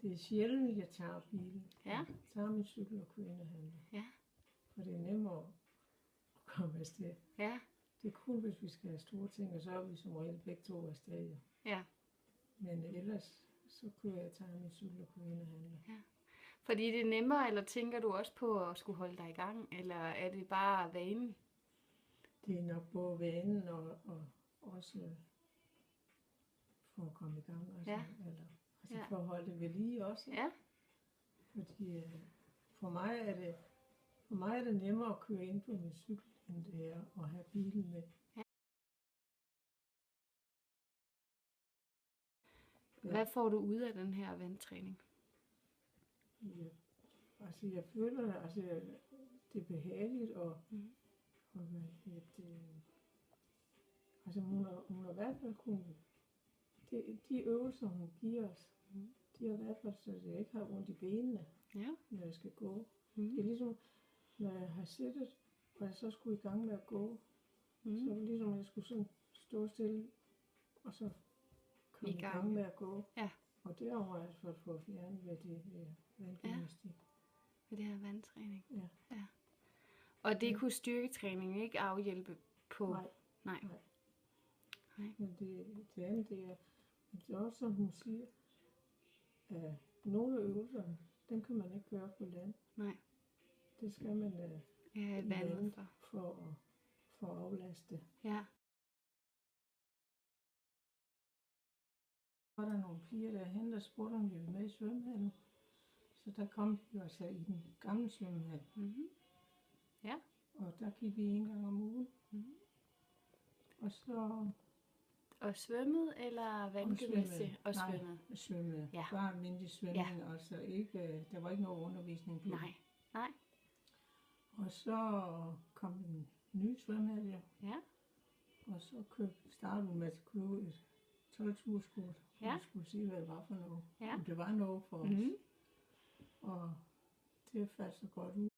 det er sjældent, jeg tager bilen. Ja. Jeg tager min cykel og kører ind og handler. Ja. For det er nemmere at komme afsted. Ja. Det er kun, hvis vi skal have store ting, og så er vi som regel begge to afsted. Jo. Ja. Men ellers, så kører jeg, tager min cykel og kører ind og handler. Ja. Fordi det er nemmere, eller tænker du også på at skulle holde dig i gang, eller er det bare vanen? Det er nok både vanen og også for at komme i gang. Altså, Ja. Eller, altså Ja. for at holde det ved lige også. Ja. Fordi for mig er det nemmere at køre ind på min cykel, end det er at have bilen med. Ja. Hvad får du ud af den her vandtræning? Ja. Altså jeg føler, det er behageligt, og altså hun har i hvert fald kunnet, de øvelser hun giver os, de har i hvert fald, så jeg ikke har ondt i benene, Ja. når jeg skal gå. Det er ligesom, når jeg har siddet, og jeg så skulle i gang med at gå, så er det ligesom, at jeg skulle sådan stå stille, og så komme i gang med at gå. Ja. Og derovre har jeg altså fået fjernet ved det vandgymnastik. Ved det her vandtræning. Ja. Ja. Og det kunne styrketræning ikke afhjælpe på? Nej. Men det andet, det er også, som hun siger, at nogle af øvelserne, dem kan man ikke gøre på land. Nej. Det skal man Ja, vandet for at aflaste. Ja. Så var der nogle piger derhen, der spurgte, om vi ville med i svømmehallen. Så der kom vi altså i den gamle svømmehal. Ja. Og der gik vi en gang om ugen. Og så... Og svømmet eller vandgymnastik? Og svømmet. Nej, svømmet. Ja. Bare almindelig svømning, altså ikke, der var ikke noget undervisning på. Nej. Og så kom den nye svømmehal, ja. Ja. Og så startede vi med at købe et 12-turskort. Ja. Vi skulle se, hvad det var for noget. Ja. Og det var noget for os. Og det faldt så godt ud.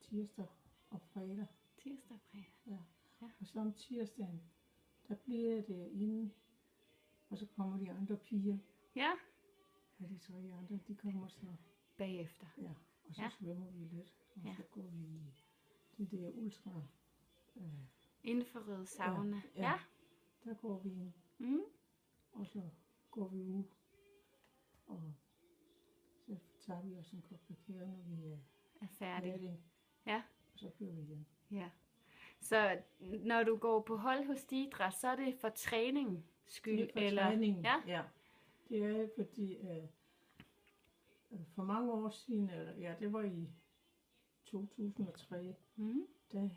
Tirsdag og fredag. Tirsdag og fredag. Ja. Ja. Og så om tirsdagen, der bliver det inde, og så kommer de andre piger. Ja. Ja, de 3 andre, de kommer så. Bagefter. Ja, og så svømmer vi lidt. Og så går vi i det der ultra. Infrared sauna. Ja. Der går vi ind. Og så går vi ud. Og så tager vi også en kop kaffe, når vi er færdige. Ja. Og så kører vi hjem. Ja. Så når du går på hold hos Didra, så er det for træning skyld? Det er for eller? træningen, ja. Det er fordi, for mange år siden, det var i 2003, der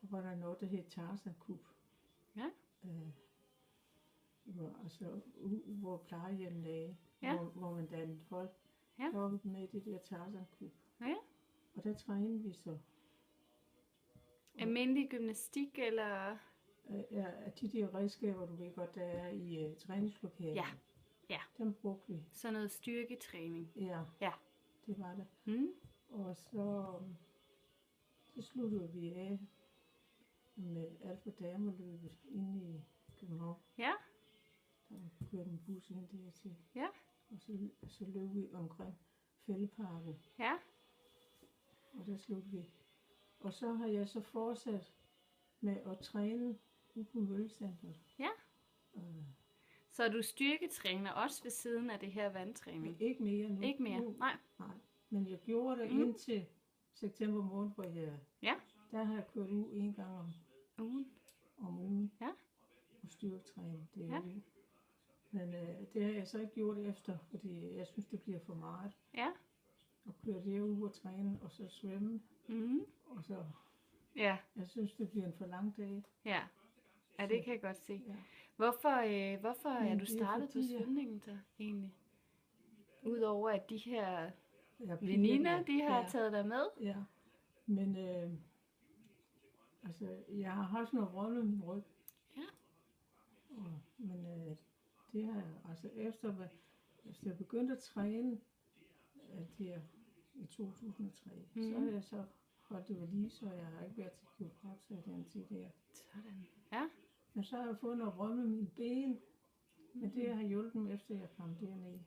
var der noget, der hed Tarzan Cup. Ja. Hvor plejehjemmet lagde, hvor man dannede hold. Ja. Der var vi med i det der Tarzan Cup. Ja. Og der trænede vi så. Almindelig gymnastik, eller? Ja, de der redskaber, du ved godt, der er i træningslokalet. Ja. Dem brugte vi. Sådan noget styrketræning. Ja. Det var det. Og så sluttede vi af med Alfa Damerløbet inde i København. Ja. Der kørte en bus ind dertil. Ja. Og så løb vi omkring Fældeparken. Ja. Og der sluttede vi. Og så har jeg så fortsat med at træne ude på Møllecenteret. Ja. Så du styrketræner også ved siden af det her vandtræning? Ikke mere nu. Ikke mere? Nej. Men jeg gjorde det indtil september måned, hvor der har jeg kørt ud 1 gang om ugen. Ja. Og styrketræne. Det er det. Men det har jeg så ikke gjort efter, fordi jeg synes, det bliver for meget. Ja. At køre derud og træne, og så svømme. Og så... Ja. Jeg synes, det bliver en for lang dag. Ja, det kan jeg godt se. Ja. Hvorfor er du startet på svømningen så egentlig? Udover at de her veninder, de har taget dig med? Ja, men jeg har haft noget rolle i min ryg. Ja. Men det har jeg, efter jeg begyndte at træne der i 2003, så har jeg så holdt det ved lige, så jeg har ikke været til kiropraktor i den tid der. Sådan. Ja. Men så har jeg fået noget rømme i mine ben. Men det har hjulpet mig, efter jeg kom derned.